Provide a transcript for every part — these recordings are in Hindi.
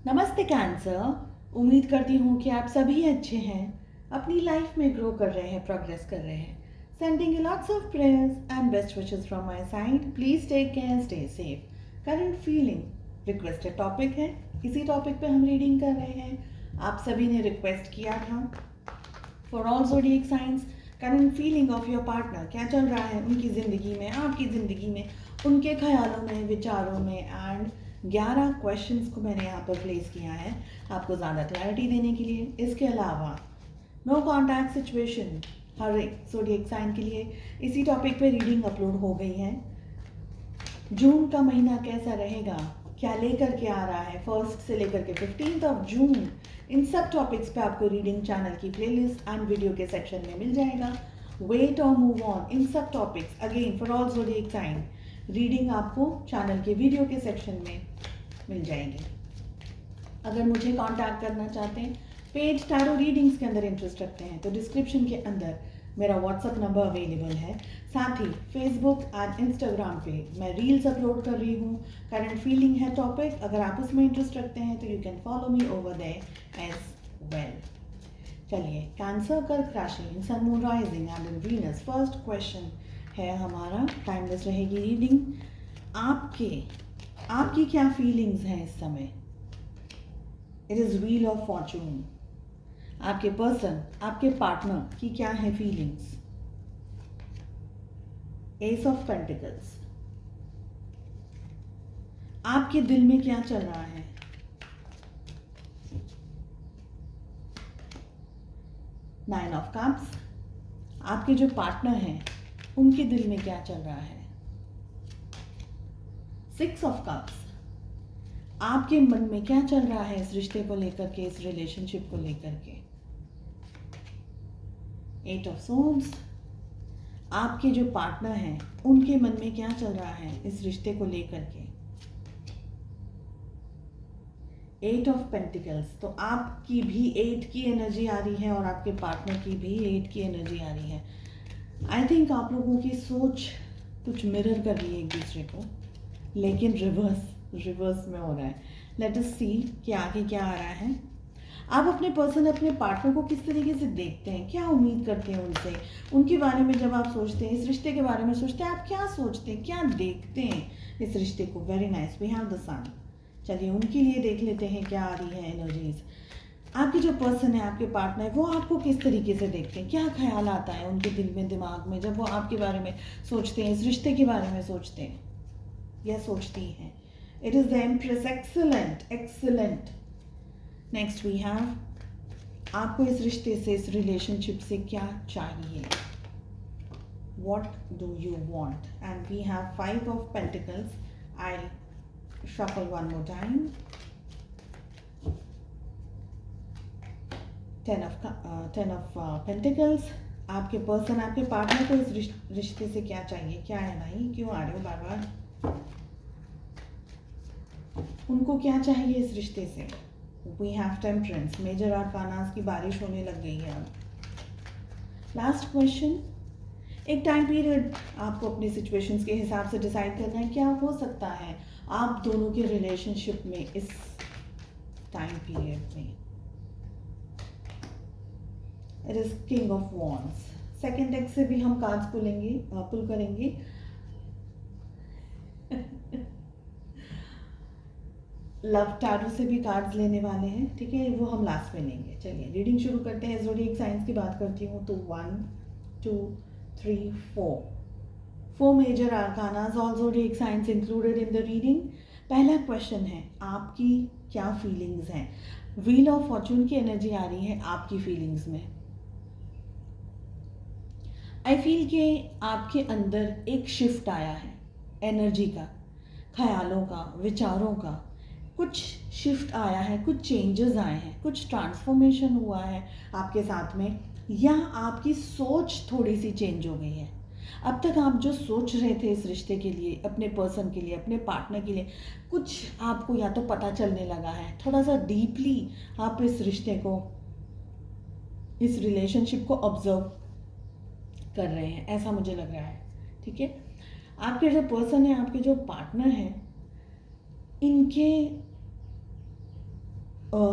नमस्ते कैंसर। उम्मीद करती हूँ कि आप सभी अच्छे हैं, अपनी लाइफ में ग्रो कर रहे हैं, प्रोग्रेस कर रहे हैं। Sending you lots of prayers and best wishes from my side. Please take care, stay safe. Current feeling requested topic है, इसी टॉपिक पे हम रीडिंग कर रहे हैं। आप सभी ने रिक्वेस्ट किया था। For all zodiac science, current feeling of your partner, क्या चल रहा है उनकी ज़िंदगी में, आपकी ज़िंदगी में, उनके ख्यालों में, विचारों में। एंड 11 क्वेश्चंस को मैंने यहाँ पर प्लेस किया है आपको ज़्यादा क्लैरिटी देने के लिए। इसके अलावा नो कॉन्टैक्ट सिचुएशन हर एक ज़ोडिएक साइन के लिए इसी टॉपिक पे रीडिंग अपलोड हो गई है। जून का महीना कैसा रहेगा, क्या लेकर के आ रहा है, 1 से लेकर के 15 जून, इन सब टॉपिक्स पे आपको रीडिंग चैनल की प्लेलिस्ट एंड वीडियो के सेक्शन में मिल जाएगा। वेट और मूव ऑन, इन सब topics again for all zodiac sign reading आपको चैनल के वीडियो के सेक्शन में मिल जाएगी। अगर मुझे कांटेक्ट करना चाहते हैं, पेज टैरो रीडिंग्स के अंदर इंटरेस्ट रखते हैं, तो डिस्क्रिप्शन के अंदर मेरा व्हाट्सअप नंबर अवेलेबल है। साथ ही फेसबुक एंड इंस्टाग्राम पे मैं रील्स अपलोड कर रही हूँ। करंट फीलिंग है टॉपिक, अगर आप उसमें इंटरेस्ट रखते हैं तो you can follow me over there as well. चलिए, कैंसर कर्क राशि in sun moon rising and in Venus, first question है हमारा। टाइमलेस रहेगी रीडिंग। आपकी क्या फीलिंग्स हैं इस समय? It is wheel of Fortune. आपके पर्सन, आपके पार्टनर की क्या है फीलिंग्स? S of pentacles. आपके दिल में क्या चल रहा है? Nine of cups. आपके जो पार्टनर हैं उनके दिल में क्या चल रहा है? 6 ऑफ कप्स। आपके मन में क्या चल रहा है इस रिश्ते को लेकर के, इस रिलेशनशिप को लेकर के? 8 ऑफ सोर्ड्स। आपके जो पार्टनर हैं उनके मन में क्या चल रहा है इस रिश्ते को लेकर के? 8 ऑफ पेंटिकल्स। तो आपकी भी 8 की एनर्जी आ रही है और आपके पार्टनर की भी 8 की एनर्जी आ रही है। आई थिंक आप लोगों की सोच कुछ मिरर कर रही है एक दूसरे को, लेकिन रिवर्स में हो रहा है। लेट अस सी कि आगे क्या आ रहा है। आप अपने पर्सन, अपने पार्टनर को किस तरीके से देखते हैं, क्या उम्मीद करते हैं उनसे, उनके बारे में जब आप सोचते हैं, इस रिश्ते के बारे में सोचते हैं, आप क्या सोचते हैं, क्या देखते हैं इस रिश्ते को? Very nice, we have the sun. चलिए, उनके लिए देख लेते हैं क्या आ रही है एनर्जीज। आपके जो पर्सन है, आपके पार्टनर है, वो आपको किस तरीके से देखते हैं, क्या ख्याल आता है उनके दिल में, दिमाग में, जब वो आपके बारे में सोचते हैं, इस रिश्ते के बारे में सोचते हैं या सोचती हैं? It is the empress. Excellent excellent. Next we have, आपको इस रिश्ते से, इस रिलेशनशिप से क्या चाहिए? What do you want? And we have 5 of pentacles. I shuffle one more time. 10 of Pentacles. आपके पर्सन, आपके पार्टनर को इस रिश्ते से क्या चाहिए? क्या है भाई, क्यों आ रहे हो बार बार? उनको क्या चाहिए इस रिश्ते से? We have temperance. Major arcanas की बारिश होने लग गई है अब। Last question. एक टाइम पीरियड आपको अपनी सिचुएशंस के हिसाब से डिसाइड करना है क्या हो सकता है आप दोनों के रिलेशनशिप में इस टाइम पीरियड में। It is king of wands. Second deck से भी हम कार्ड्स पुल करेंगे। लव टैरो से भी कार्ड्स लेने वाले हैं, ठीक है, वो हम लास्ट में लेंगे। चलिए, रीडिंग शुरू करते हैं। ज़ोडिएक साइंस की बात करती हूँ तो 1 2 3 4 major arcanas, all zodiac signs included in the reading. पहला क्वेश्चन है, आपकी क्या फीलिंग्स हैं? व्हील ऑफ फॉर्चून की एनर्जी आ रही है आपकी फीलिंग्स में। आई फील कि आपके अंदर एक शिफ्ट आया है एनर्जी का, ख्यालों का, विचारों का। कुछ शिफ्ट आया है, कुछ चेंजेस आए हैं, कुछ ट्रांसफॉर्मेशन हुआ है आपके साथ में, या आपकी सोच थोड़ी सी चेंज हो गई है। अब तक आप जो सोच रहे थे इस रिश्ते के लिए, अपने पर्सन के लिए, अपने पार्टनर के लिए, कुछ आपको या तो पता चलने लगा है, थोड़ा सा डीपली आप इस रिश्ते को, इस रिलेशनशिप को ऑब्जर्व कर रहे हैं, ऐसा मुझे लग रहा है। ठीक है, आपके जो पर्सन है, आपके जो पार्टनर हैं, इनके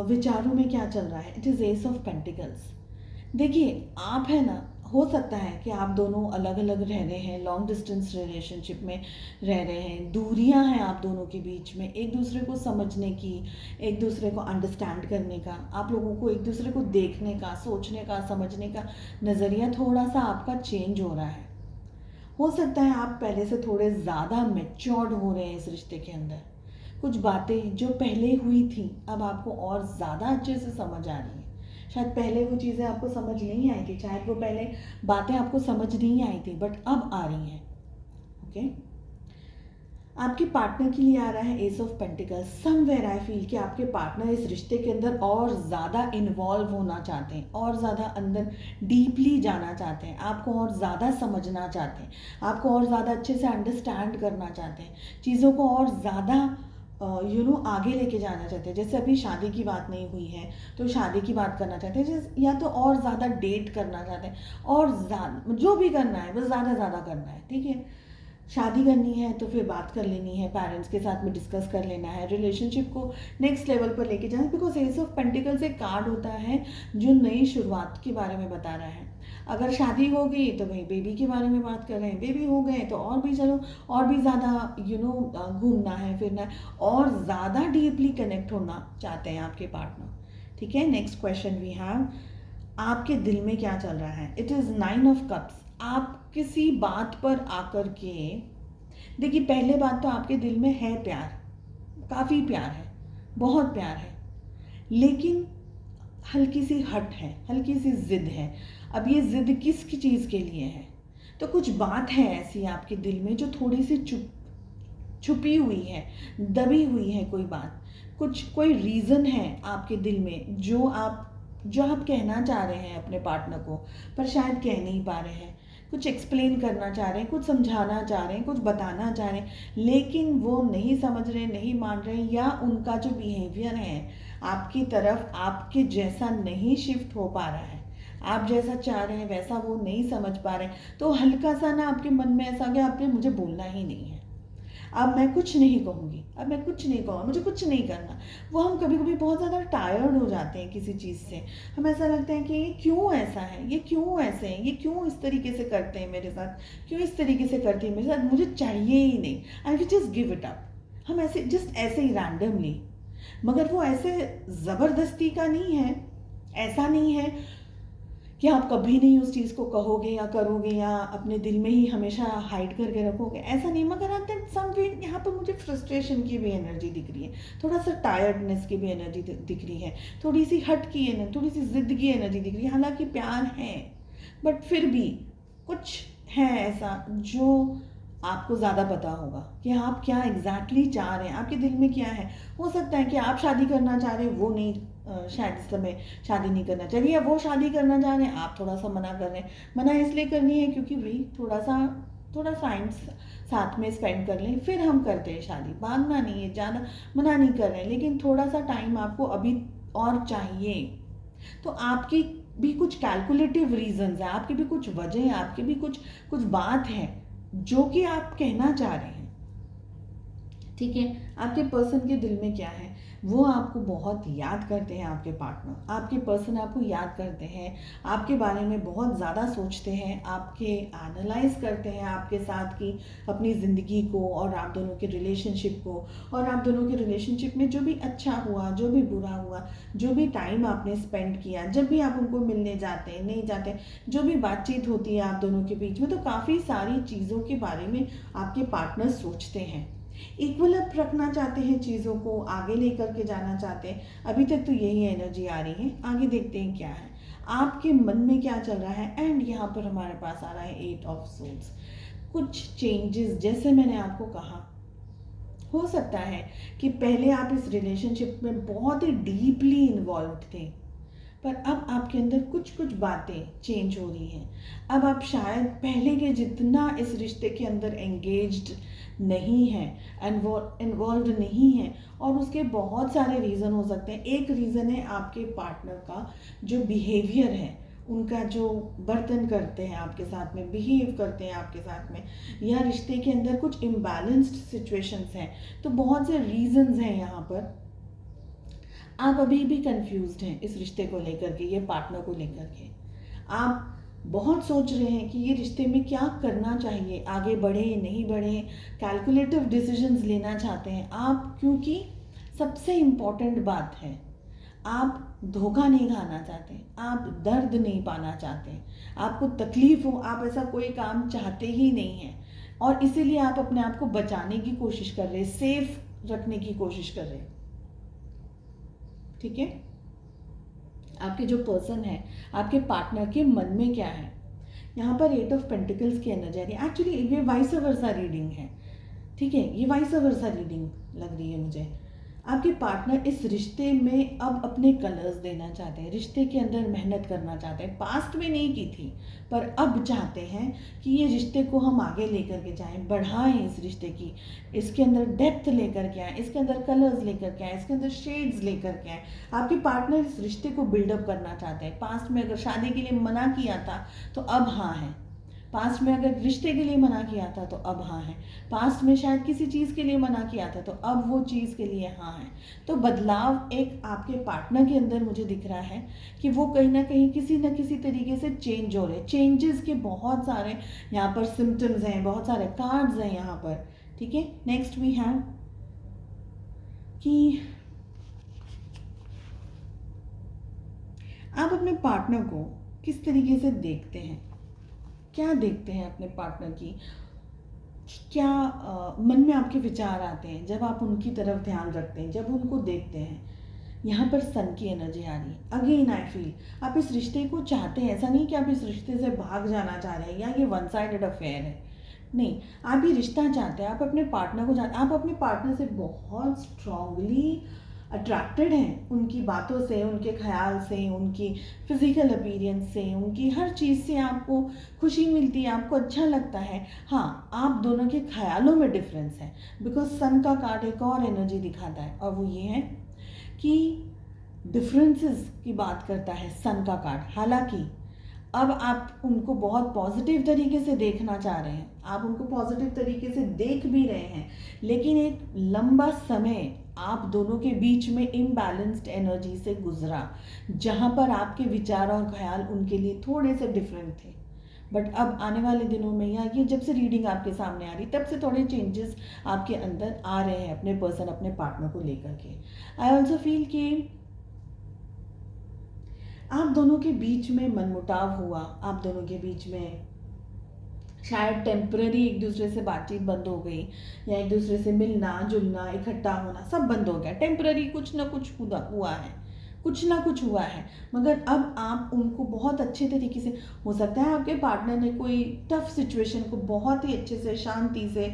विचारों में क्या चल रहा है, it is S of pentacles. देखिए आप है ना, हो सकता है कि आप दोनों अलग अलग रह रहे हैं, लॉन्ग डिस्टेंस रिलेशनशिप में रह रहे हैं, दूरियां हैं आप दोनों के बीच में, एक दूसरे को समझने की, एक दूसरे को अंडरस्टैंड करने का, आप लोगों को एक दूसरे को देखने का, सोचने का, समझने का नज़रिया थोड़ा सा आपका चेंज हो रहा है। हो सकता है आप पहले से थोड़े ज़्यादा मैच्योर्ड हो रहे हैं इस रिश्ते के अंदर। कुछ बातें जो पहले हुई थी अब आपको और ज़्यादा अच्छे से समझ आ रही हैं। शायद पहले वो चीज़ें आपको समझ नहीं आई थी, शायद वो पहले बातें आपको समझ नहीं आई थी, बट अब आ रही हैं। ओके, आपके पार्टनर के लिए आ रहा है S of pentacles. Somewhere I feel कि आपके पार्टनर इस रिश्ते के अंदर और ज़्यादा इन्वॉल्व होना चाहते हैं, और ज़्यादा अंदर डीपली जाना चाहते हैं, आपको और ज़्यादा समझना चाहते हैं, आपको और ज़्यादा अच्छे से अंडरस्टैंड करना चाहते हैं, चीज़ों को और ज़्यादा आगे लेके जाना चाहते हैं। जैसे अभी शादी की बात नहीं हुई है तो शादी की बात करना चाहते हैं, जैसे या तो और ज़्यादा डेट करना चाहते हैं, और ज़्यादा जो भी करना है बस ज़्यादा ज़्यादा करना है। ठीक है, शादी करनी है तो फिर बात कर लेनी है, पेरेंट्स के साथ में डिस्कस कर लेना है, रिलेशनशिप को नेक्स्ट लेवल पर लेके जाना। बिकॉज एस ऑफ पेंटिकल्स एक कार्ड होता है जो नई शुरुआत के बारे में बता रहा है। अगर शादी हो गई तो भाई बेबी के बारे में बात कर रहे हैं, बेबी हो गए तो और भी चलो और भी ज़्यादा घूमना है फिरना है, और ज़्यादा डीपली कनेक्ट होना चाहते हैं आपके पार्टनर। ठीक है, नेक्स्ट क्वेश्चन वी हैव, आपके दिल में क्या चल रहा है। It is 9 of cups. आप किसी बात पर आकर के देखिए, पहले बात तो आपके दिल में है प्यार, काफ़ी प्यार है, बहुत प्यार है, लेकिन हल्की सी हट है, हल्की सी जिद है। अब ये जिद किस की चीज़ के लिए है, तो कुछ बात है ऐसी आपके दिल में जो थोड़ी सी छुपी हुई है, दबी हुई है, कोई बात, कोई रीज़न है आपके दिल में जो आप कहना चाह रहे हैं अपने पार्टनर को, पर शायद कह नहीं पा रहे हैं। कुछ एक्सप्लेन करना चाह रहे हैं, कुछ समझाना चाह रहे हैं, कुछ बताना चाह रहे हैं, लेकिन वो नहीं समझ रहे, नहीं मान रहे, या उनका जो बिहेवियर है आपकी तरफ आपके जैसा नहीं शिफ्ट हो पा रहा है, आप जैसा चाह रहे हैं वैसा वो नहीं समझ पा रहे। तो हल्का सा ना आपके मन में ऐसा गया, आपने मुझे बोलना ही नहीं है, अब मैं कुछ नहीं कहूँगी, अब मैं कुछ नहीं कहूँगा, मुझे कुछ नहीं करना। वो हम कभी कभी बहुत ज़्यादा टायर्ड हो जाते हैं किसी चीज़ से, हम ऐसा लगता है कि ये क्यों ऐसा है, ये क्यों ऐसे हैं, ये क्यों इस तरीके से करते हैं मेरे साथ, क्यों इस तरीके से करती है मेरे साथ, मुझे चाहिए ही नहीं, I will just give it up. हम ऐसे जस्ट ऐसे ही रैंडमली, मगर वो ऐसे ज़बरदस्ती का नहीं है, ऐसा नहीं है कि आप कभी नहीं उस चीज़ को कहोगे या करोगे या अपने दिल में ही हमेशा हाइड करके रखोगे, ऐसा नहीं। मगर एट दैट सम वे यहाँ पर मुझे फ्रस्ट्रेशन की भी एनर्जी दिख रही है, थोड़ा सा टायर्डनेस की भी एनर्जी दिख रही है, थोड़ी सी हट की एनर्जी, थोड़ी सी जिद की एनर्जी दिख रही है। हालांकि प्यार है, बट फिर भी कुछ है ऐसा जो आपको ज़्यादा पता होगा कि आप क्या एग्जैक्टली चाह रहे हैं, आपके दिल में क्या है। हो सकता है कि आप शादी करना चाह रहे हैं, वो नहीं, शायद इस समय शादी नहीं करना चाहिए, या वो शादी करना चाह रहे हैं, आप थोड़ा सा मना कर रहे हैं। मना इसलिए करनी है क्योंकि भाई थोड़ा टाइम साथ में स्पेंड कर लें, फिर हम करते हैं शादी, भागना नहीं है, ज़्यादा मना नहीं कर रहे हैं, लेकिन थोड़ा सा टाइम आपको अभी और चाहिए। तो आपकी भी कुछ कैलकुलेटिव रीजंस है, आपकी भी कुछ वजह है, आपकी भी कुछ बात है जो कि आप कहना चाह रहे हैं। ठीक है, आपके पर्सन के दिल में क्या है, वो आपको बहुत याद करते हैं, आपके पार्टनर, आपके पर्सन आपको याद करते हैं, आपके बारे में बहुत ज़्यादा सोचते हैं, आपके एनालाइज करते हैं आपके साथ की अपनी ज़िंदगी को और आप दोनों के रिलेशनशिप को, और आप दोनों के रिलेशनशिप में जो भी अच्छा हुआ, जो भी बुरा हुआ, जो भी टाइम आपने स्पेंड किया, जब भी आप उनको मिलने जाते हैं, नहीं जाते, जो भी बातचीत होती है आप दोनों के बीच में, तो काफ़ी सारी चीज़ों के बारे में आपके पार्टनर सोचते हैं, इक्वल अप रखना चाहते हैं, चीज़ों को आगे लेकर के जाना चाहते हैं। अभी तक तो यही एनर्जी आ रही है, आगे देखते हैं क्या है, आपके मन में क्या चल रहा है। एंड यहाँ पर हमारे पास आ रहा है 8 ऑफ सोल्स। कुछ चेंजेस, जैसे मैंने आपको कहा, हो सकता है कि पहले आप इस रिलेशनशिप में बहुत ही डीपली इन्वॉल्व थे, पर अब आपके अंदर कुछ बातें चेंज हो रही हैं। अब आप शायद पहले के जितना इस रिश्ते के अंदर एंगेज्ड नहीं है, इन्वॉल्व नहीं है, और उसके बहुत सारे रीज़न हो सकते हैं। एक रीज़न है आपके पार्टनर का जो बिहेवियर है, उनका जो बर्तन करते हैं आपके साथ में, बिहेव करते हैं आपके साथ में, या रिश्ते के अंदर कुछ इम्बैलेंस्ड सिचुएशंस हैं। तो बहुत से रीज़न्स हैं यहाँ पर। आप अभी भी कंफ्यूज्ड हैं इस रिश्ते को लेकर के, ये पार्टनर को लेकर के। आप बहुत सोच रहे हैं कि ये रिश्ते में क्या करना चाहिए, आगे बढ़े नहीं बढ़े, कैलकुलेटिव डिसीजंस लेना चाहते हैं आप, क्योंकि सबसे इम्पॉर्टेंट बात है, आप धोखा नहीं खाना चाहते, आप दर्द नहीं पाना चाहते, आपको तकलीफ हो, आप ऐसा कोई काम चाहते ही नहीं हैं, और इसीलिए आप अपने आप को बचाने की कोशिश कर रहे हैं, सेफ रखने की कोशिश कर रहे हैं। ठीक है, आपके जो पर्सन है, आपके पार्टनर के मन में क्या है। यहाँ पर 8 ऑफ पेंटिकल्स की एनर्जी आ रही है। एक्चुअली ये वाइस वर्सा रीडिंग है, ठीक है, ये वाइस वर्सा रीडिंग लग रही है मुझे। आपके पार्टनर इस रिश्ते में अब अपने कलर्स देना चाहते हैं, रिश्ते के अंदर मेहनत करना चाहते हैं, पास्ट में नहीं की थी पर अब चाहते हैं कि ये रिश्ते को हम आगे लेकर के जाएं, बढ़ाएं इस रिश्ते की, इसके अंदर डेप्थ लेकर के आएँ, इसके अंदर कलर्स लेकर के आएँ, इसके अंदर शेड्स लेकर के आएँ। आपके पार्टनर इस रिश्ते को बिल्डअप करना चाहते हैं। पास्ट में अगर शादी के लिए मना किया था तो अब हाँ है, पास्ट में अगर रिश्ते के लिए मना किया था तो अब हाँ है, पास्ट में शायद किसी चीज़ के लिए मना किया था तो अब वो चीज़ के लिए हाँ है। तो बदलाव एक आपके पार्टनर के अंदर मुझे दिख रहा है कि वो कहीं ना कहीं किसी न किसी तरीके से चेंज हो रहे, चेंजेस के बहुत सारे यहाँ पर सिम्टम्स हैं, बहुत सारे कार्ड्स हैं यहाँ पर। ठीक है, नेक्स्ट वी हैव कि आप अपने पार्टनर को किस तरीके से देखते हैं, क्या देखते हैं अपने पार्टनर की, क्या मन में आपके विचार आते हैं जब आप उनकी तरफ ध्यान रखते हैं, जब उनको देखते हैं। यहाँ पर सन की एनर्जी आ रही है। अगेन आई फील आप इस रिश्ते को चाहते हैं, ऐसा नहीं कि आप इस रिश्ते से भाग जाना चाह रहे हैं या ये वन साइडेड अफेयर है, नहीं, आप ये रिश्ता चाहते हैं, आप अपने पार्टनर को चाहते हैं, आप अपने पार्टनर से बहुत स्ट्रांगली अट्रैक्टेड हैं, उनकी बातों से, उनके ख्याल से, उनकी फिजिकल अपीयरेंस से, उनकी हर चीज़ से आपको खुशी मिलती है, आपको अच्छा लगता है। हाँ, आप दोनों के ख्यालों में डिफरेंस है, बिकॉज सन का कार्ड एक और एनर्जी दिखाता है और वो ये है कि डिफरेंसेस की बात करता है सन का कार्ड। हालांकि अब आप उनको बहुत पॉजिटिव तरीके से देखना चाह रहे हैं, आप उनको पॉजिटिव तरीके से देख भी रहे हैं, लेकिन एक लंबा समय आप दोनों के बीच में इम्बैलेंस्ड एनर्जी से गुजरा, जहाँ पर आपके विचार और ख्याल उनके लिए थोड़े से डिफरेंट थे। बट अब आने वाले दिनों में, या ये जब से रीडिंग आपके सामने आ रही, तब से थोड़े चेंजेस आपके अंदर आ रहे हैं अपने पर्सन, अपने पार्टनर को लेकर के। आई ऑल्सो फील कि आप दोनों के बीच में मनमुटाव हुआ, आप दोनों के बीच में शायद टेम्पररी एक दूसरे से बातचीत बंद हो गई, या एक दूसरे से मिलना जुलना, इकट्ठा होना सब बंद हो गया, टेम्पररी कुछ ना कुछ हुआ है, कुछ ना कुछ हुआ है। मगर अब आप उनको बहुत अच्छे तरीके से, हो सकता है आपके पार्टनर ने कोई टफ सिचुएशन को बहुत ही अच्छे से, शांति से,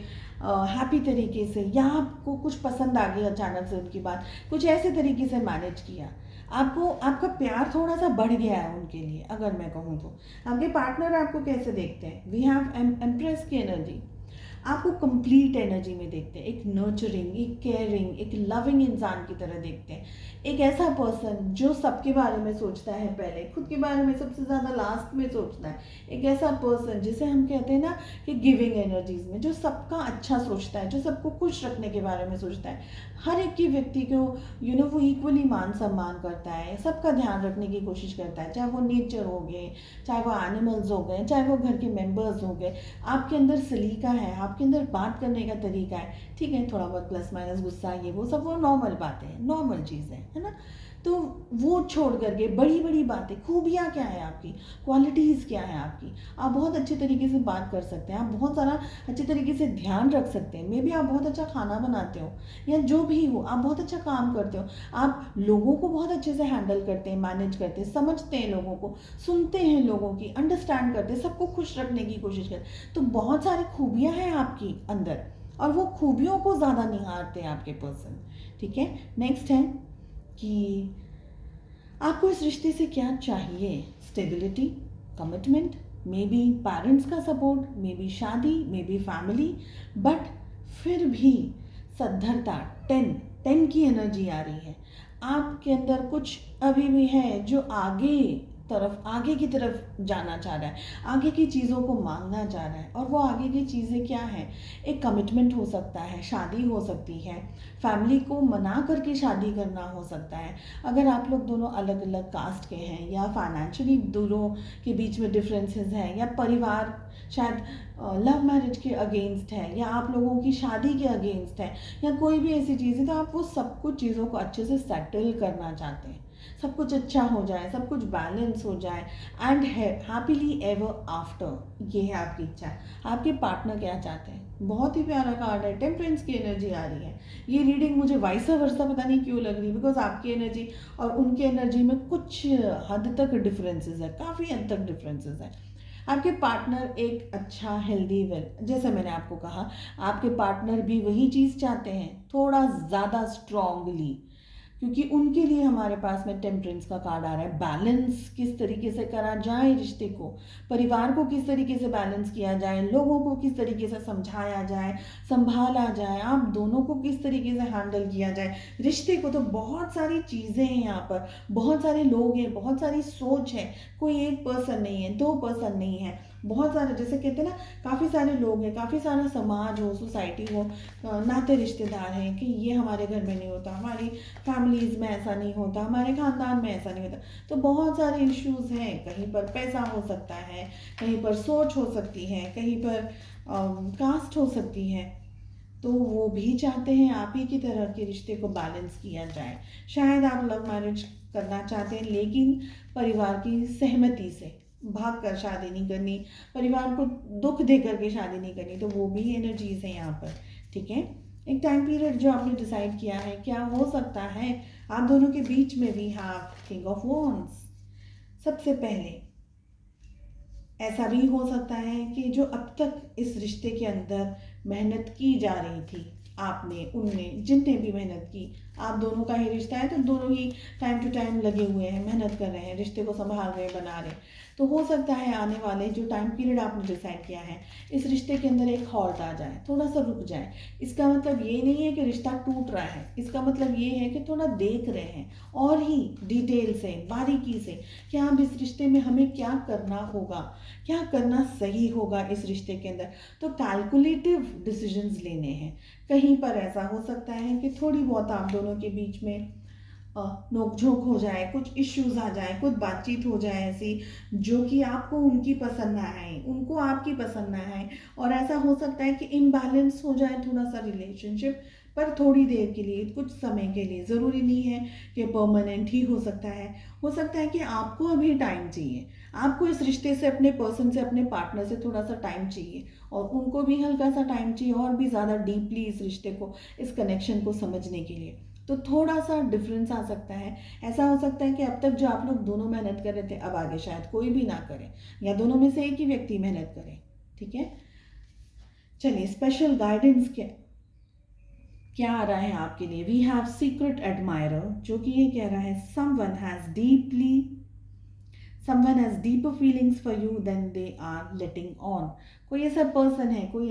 हैप्पी तरीके से, या आपको कुछ पसंद आ गई अचानक से उनकी बात, कुछ ऐसे तरीके से मैनेज किया, आपको आपका प्यार थोड़ा सा बढ़ गया है उनके लिए। अगर मैं कहूँ तो आपके पार्टनर आपको कैसे देखते हैं, वी हैव एम्प्रेस की एनर्जी, आपको कंप्लीट एनर्जी में देखते हैं, एक नर्चरिंग, एक केयरिंग, एक लविंग इंसान की तरह देखते हैं, एक ऐसा पर्सन जो सबके बारे में सोचता है, पहले खुद के बारे में सबसे ज़्यादा लास्ट में सोचता है, एक ऐसा पर्सन जिसे हम कहते हैं ना कि गिविंग एनर्जीज में, जो सबका अच्छा सोचता है, जो सबको खुश रखने के बारे में सोचता है, हर एक की व्यक्ति को वो इक्वली मान सम्मान करता है, सबका ध्यान रखने की कोशिश करता है, चाहे वो नेचर हो गए, चाहे वो एनिमल्स हो गए, चाहे वो घर के मेंबर्स हो गए। आपके अंदर सलीका है, आपके अंदर बात करने का तरीका है, ठीक है, थोड़ा बहुत प्लस माइनस गुस्सा, ये वो सब वो नॉर्मल बातें हैं, नॉर्मल चीज़ें है ना। तो वो छोड़ करके बड़ी बड़ी बातें, खूबियाँ क्या है आपकी, क्वालिटीज़ क्या है आपकी, आप बहुत अच्छे तरीके से बात कर सकते हैं, आप बहुत सारा अच्छे तरीके से ध्यान रख सकते हैं, मे बी आप बहुत अच्छा खाना बनाते हो, या जो भी हो, आप बहुत अच्छा काम करते हो, आप लोगों को बहुत अच्छे से हैंडल करते हैं, मैनेज करते हैं, समझते हैं लोगों को, सुनते हैं लोगों की, अंडरस्टैंड करते हैं, सबको खुश रखने की कोशिश करते हैं। तो बहुत सारी खूबियाँ हैं आपकी अंदर, और वो खूबियों को ज़्यादा निहारते हैं आपके पर्सन। ठीक है, नेक्स्ट है कि आपको इस रिश्ते से क्या चाहिए, stability, commitment, may be parents का सपोर्ट, मे बी शादी, मे बी फैमिली, बट फिर भी सद्धरता, 10 की एनर्जी आ रही है। आपके अंदर कुछ अभी भी है जो आगे तरफ, आगे की तरफ जाना चाह रहा है, आगे की चीज़ों को मांगना चाह रहा है। और वो आगे की चीज़ें क्या हैं? एक कमिटमेंट हो सकता है, शादी हो सकती है, फैमिली को मना करके शादी करना हो सकता है। अगर आप लोग दोनों अलग अलग कास्ट के हैं, या फाइनेंशियली दोनों के बीच में डिफरेंसेस हैं, या परिवार शायद लव मैरिज के अगेंस्ट है, या आप लोगों की शादी के अगेंस्ट है, या कोई भी ऐसी चीज़ है, तो आप वो सब कुछ चीज़ों को अच्छे से सेटल करना चाहते हैं। सब कुछ अच्छा हो जाए, सब कुछ बैलेंस हो जाए, एंड हैप्पीली एवर आफ्टर, ये है आपकी इच्छा। आपके पार्टनर क्या चाहते हैं? बहुत ही प्यारा कार्ड है, टेम्परेंस की एनर्जी आ रही है। ये रीडिंग मुझे वाइस वर्सा पता नहीं क्यों लग रही है, बिकॉज आपकी एनर्जी और उनकी एनर्जी में कुछ हद तक डिफरेंसेस है, काफ़ी हद तक डिफरेंसेस है। आपके पार्टनर एक अच्छा हेल्दी वेल, जैसे मैंने आपको कहा, आपके पार्टनर भी वही चीज़ चाहते हैं, थोड़ा ज़्यादा स्ट्रांगली, क्योंकि उनके लिए हमारे पास में टेम्परेंस का कार्ड आ रहा है। बैलेंस किस तरीके से करा जाए रिश्ते को, परिवार को किस तरीके से बैलेंस किया जाए, लोगों को किस तरीके से समझाया जाए, संभाला जाए, आप दोनों को किस तरीके से हैंडल किया जाए रिश्ते को। तो बहुत सारी चीज़ें हैं यहाँ पर, बहुत सारे लोग हैं, बहुत सारी सोच है। कोई एक पर्सन नहीं है, दो पर्सन नहीं है, बहुत सारे, जैसे कहते हैं ना, काफ़ी सारे लोग हैं, काफ़ी सारा समाज हो, सोसाइटी हो, नाते रिश्तेदार हैं कि ये हमारे घर में नहीं होता, हमारी फैमिलीज़ में ऐसा नहीं होता, हमारे ख़ानदान में ऐसा नहीं होता। तो बहुत सारे इश्यूज़ हैं, कहीं पर पैसा हो सकता है, कहीं पर सोच हो सकती है, कहीं पर कास्ट हो सकती है। तो वो भी चाहते हैं आप ही की तरह के रिश्ते को बैलेंस किया जाए। शायद आप लव मैरिज करना चाहते हैं, लेकिन परिवार की सहमति से, भाग कर शादी नहीं करनी, परिवार को दुख दे करके शादी नहीं करनी। तो वो भी एनर्जीज हैं यहाँ पर, ठीक है। एक टाइम पीरियड जो आपने डिसाइड किया है, क्या हो सकता है आप दोनों के बीच में भी हैव किंग ऑफ वॉन्ड्स। सबसे पहले ऐसा भी हो सकता है कि जो अब तक इस रिश्ते के अंदर मेहनत की जा रही थी, आपने, उनने, जिनने भी मेहनत की, आप दोनों का ही रिश्ता है तो दोनों ही टाइम टू टाइम लगे हुए हैं, मेहनत कर रहे हैं, रिश्ते को संभाल रहे हैं, बना रहे हैं। तो हो सकता है आने वाले जो टाइम पीरियड आपने डिसाइड किया है, इस रिश्ते के अंदर एक हॉल्ट आ जाए, थोड़ा सा रुक जाए। इसका मतलब ये नहीं है कि रिश्ता टूट रहा है, इसका मतलब ये है कि थोड़ा देख रहे हैं और ही डिटेल से, बारीकी से, कि अब इस रिश्ते में हमें क्या करना होगा, क्या करना सही होगा इस रिश्ते के अंदर। तो कैलकुलेटिव डिसीजंस लेने हैं। कहीं पर ऐसा हो सकता है कि थोड़ी बहुत आप दोनों के बीच में नोकझोंक हो जाए, कुछ इश्यूज आ जाए, कुछ बातचीत हो जाए ऐसी जो कि आपको उनकी पसंद ना आए, उनको आपकी पसंद ना आए, और ऐसा हो सकता है कि इम्बैलेंस हो जाए थोड़ा सा रिलेशनशिप, पर थोड़ी देर के लिए, कुछ समय के लिए। ज़रूरी नहीं है कि परमानेंट ही हो सकता है। हो सकता है कि आपको अभी टाइम चाहिए, आपको इस रिश्ते से, अपने पर्सन से, अपने पार्टनर से थोड़ा सा टाइम चाहिए, और उनको भी हल्का सा टाइम चाहिए, और भी ज़्यादा डीपली इस रिश्ते को, इस कनेक्शन को समझने के लिए। तो थोड़ा सा डिफरेंस आ सकता है। ऐसा हो सकता है कि अब तक जो आप लोग दोनों मेहनत कर रहे थे, अब आगे शायद कोई भी ना करे, या दोनों में से एक ही व्यक्ति मेहनत करे, ठीक है। चलिए, स्पेशल गाइडेंस क्या क्या आ रहा है आपके लिए। वी हैव सीक्रेट एडमायरर, जो कि ये कह रहा है someone has deeper feelings for you then they are letting on. कोई ऐसा पर्सन है, कोई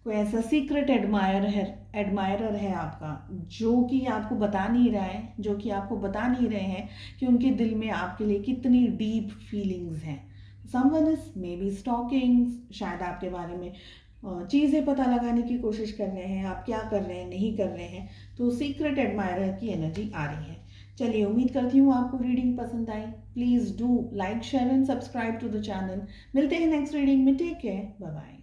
ऐसा सीक्रेट एडमायरर है आपका, जो कि आपको बता नहीं रहा है, जो कि आपको बता नहीं रहे हैं कि उनके दिल में आपके लिए कितनी डीप फीलिंग्स हैं। Someone is maybe stalking, शायद आपके बारे में चीज़ें पता लगाने की कोशिश कर रहे हैं, आप क्या कर रहे हैं, नहीं कर रहे हैं। तो सीक्रेट एडमायरर की एनर्जी आ रही है। चलिए, उम्मीद करती हूँ आपको रीडिंग पसंद आई। Please do like, share and subscribe to the channel. मिलते हैं नेक्स्ट रीडिंग में। Take care, bye bye.